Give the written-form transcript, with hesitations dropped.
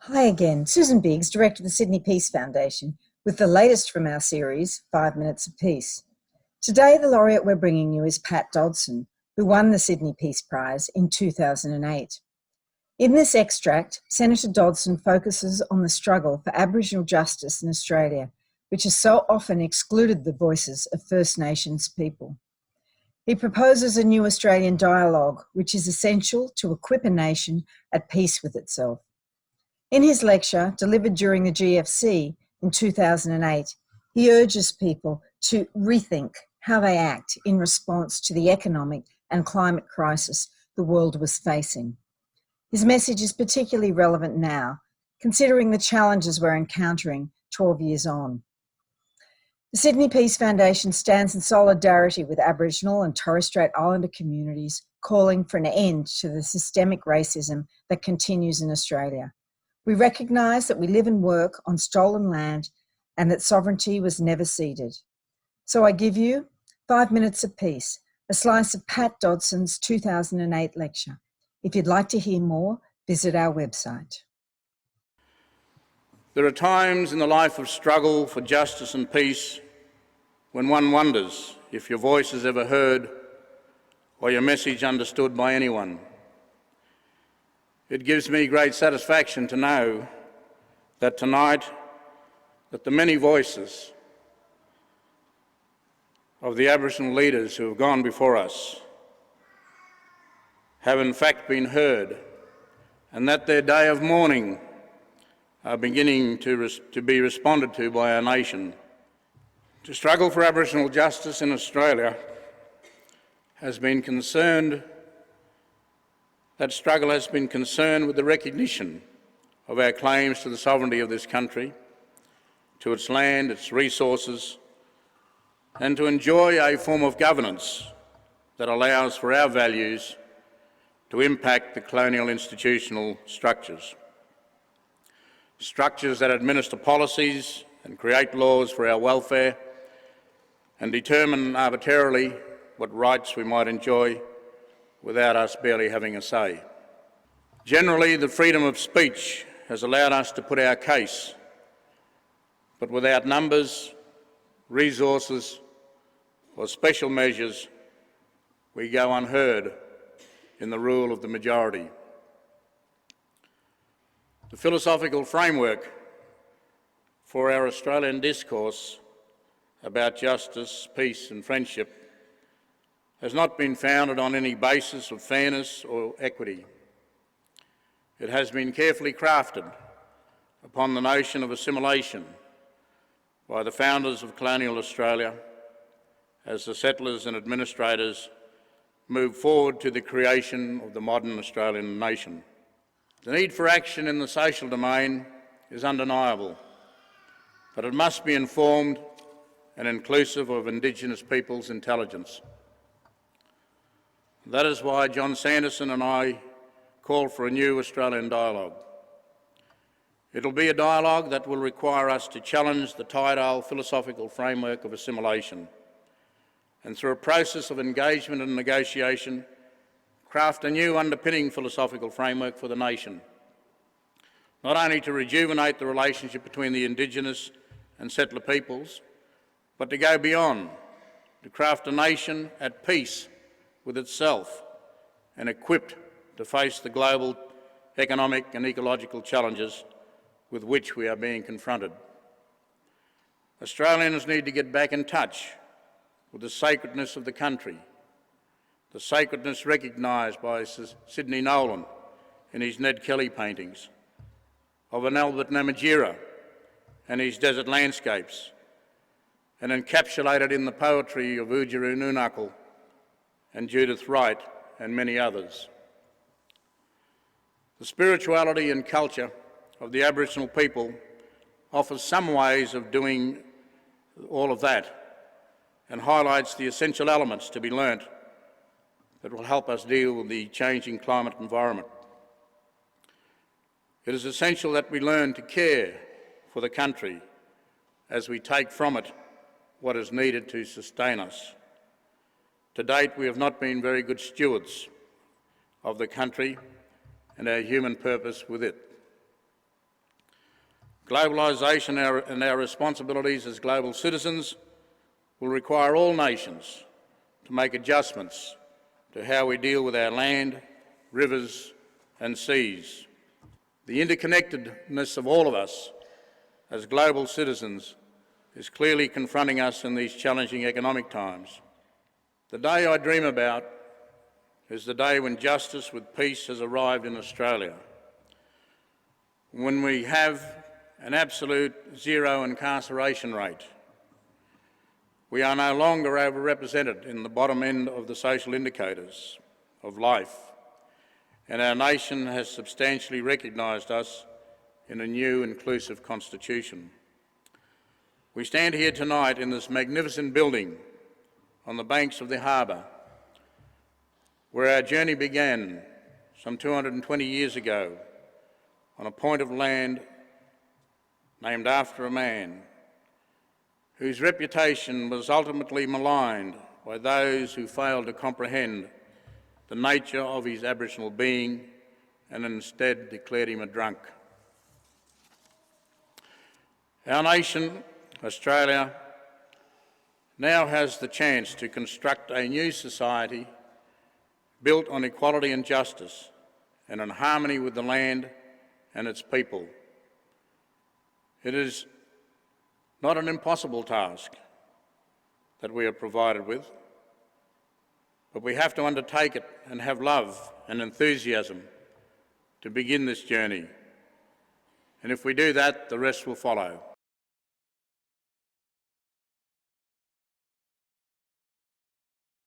Hi again, Susan Biggs, Director of the Sydney Peace Foundation, with the latest from our series, 5 Minutes of Peace. Today, the laureate we're bringing you is Pat Dodson, who won the Sydney Peace Prize in 2008. In this extract, Senator Dodson focuses on the struggle for Aboriginal justice in Australia, which has so often excluded the voices of First Nations people. He proposes a new Australian dialogue, which is essential to equip a nation at peace with itself. In his lecture, delivered during the GFC in 2008, he urges people to rethink how they act in response to the economic and climate crisis the world was facing. His message is particularly relevant now, considering the challenges we're encountering 12 years on. The Sydney Peace Foundation stands in solidarity with Aboriginal and Torres Strait Islander communities, calling for an end to the systemic racism that continues in Australia. We recognise that we live and work on stolen land and that sovereignty was never ceded. So I give you 5 Minutes of Peace, a slice of Pat Dodson's 2008 lecture. If you'd like to hear more, visit our website. There are times in the life of struggle for justice and peace when one wonders if your voice is ever heard or your message understood by anyone. It gives me great satisfaction to know that tonight, that the many voices of the Aboriginal leaders who have gone before us have in fact been heard, and that their day of mourning are beginning to be responded to by our nation. To struggle for Aboriginal justice in Australia that struggle has been concerned with the recognition of our claims to the sovereignty of this country, to its land, its resources, and to enjoy a form of governance that allows for our values to impact the colonial institutional structures. Structures that administer policies and create laws for our welfare and determine arbitrarily what rights we might enjoy without us barely having a say. Generally, the freedom of speech has allowed us to put our case, but without numbers, resources, or special measures, we go unheard in the rule of the majority. The philosophical framework for our Australian discourse about justice, peace and friendship has not been founded on any basis of fairness or equity. It has been carefully crafted upon the notion of assimilation by the founders of colonial Australia as the settlers and administrators moved forward to the creation of the modern Australian nation. The need for action in the social domain is undeniable, but it must be informed and inclusive of Indigenous peoples' intelligence. That is why John Sanderson and I call for a new Australian dialogue. It'll be a dialogue that will require us to challenge the tidal philosophical framework of assimilation, and through a process of engagement and negotiation, craft a new underpinning philosophical framework for the nation, not only to rejuvenate the relationship between the Indigenous and settler peoples, but to go beyond, to craft a nation at peace with itself and equipped to face the global economic and ecological challenges with which we are being confronted. Australians need to get back in touch with the sacredness of the country, the sacredness recognised by Sidney Nolan in his Ned Kelly paintings, of an Albert Namatjira and his desert landscapes, and encapsulated in the poetry of Oodgeroo Noonuccal and Judith Wright and many others. The spirituality and culture of the Aboriginal people offers some ways of doing all of that and highlights the essential elements to be learnt that will help us deal with the changing climate environment. It is essential that we learn to care for the country as we take from it what is needed to sustain us. To date, we have not been very good stewards of the country and our human purpose with it. Globalisation and our responsibilities as global citizens will require all nations to make adjustments to how we deal with our land, rivers and seas. The interconnectedness of all of us as global citizens is clearly confronting us in these challenging economic times. The day I dream about is the day when justice with peace has arrived in Australia, when we have an absolute zero incarceration rate. We are no longer overrepresented in the bottom end of the social indicators of life, and our nation has substantially recognised us in a new inclusive constitution. We stand here tonight in this magnificent building on the banks of the harbour, where our journey began some 220 years ago on a point of land named after a man whose reputation was ultimately maligned by those who failed to comprehend the nature of his Aboriginal being and instead declared him a drunk. Our nation, Australia, now has the chance to construct a new society built on equality and justice and in harmony with the land and its people. It is not an impossible task that we are provided with, but we have to undertake it and have love and enthusiasm to begin this journey. And if we do that, the rest will follow.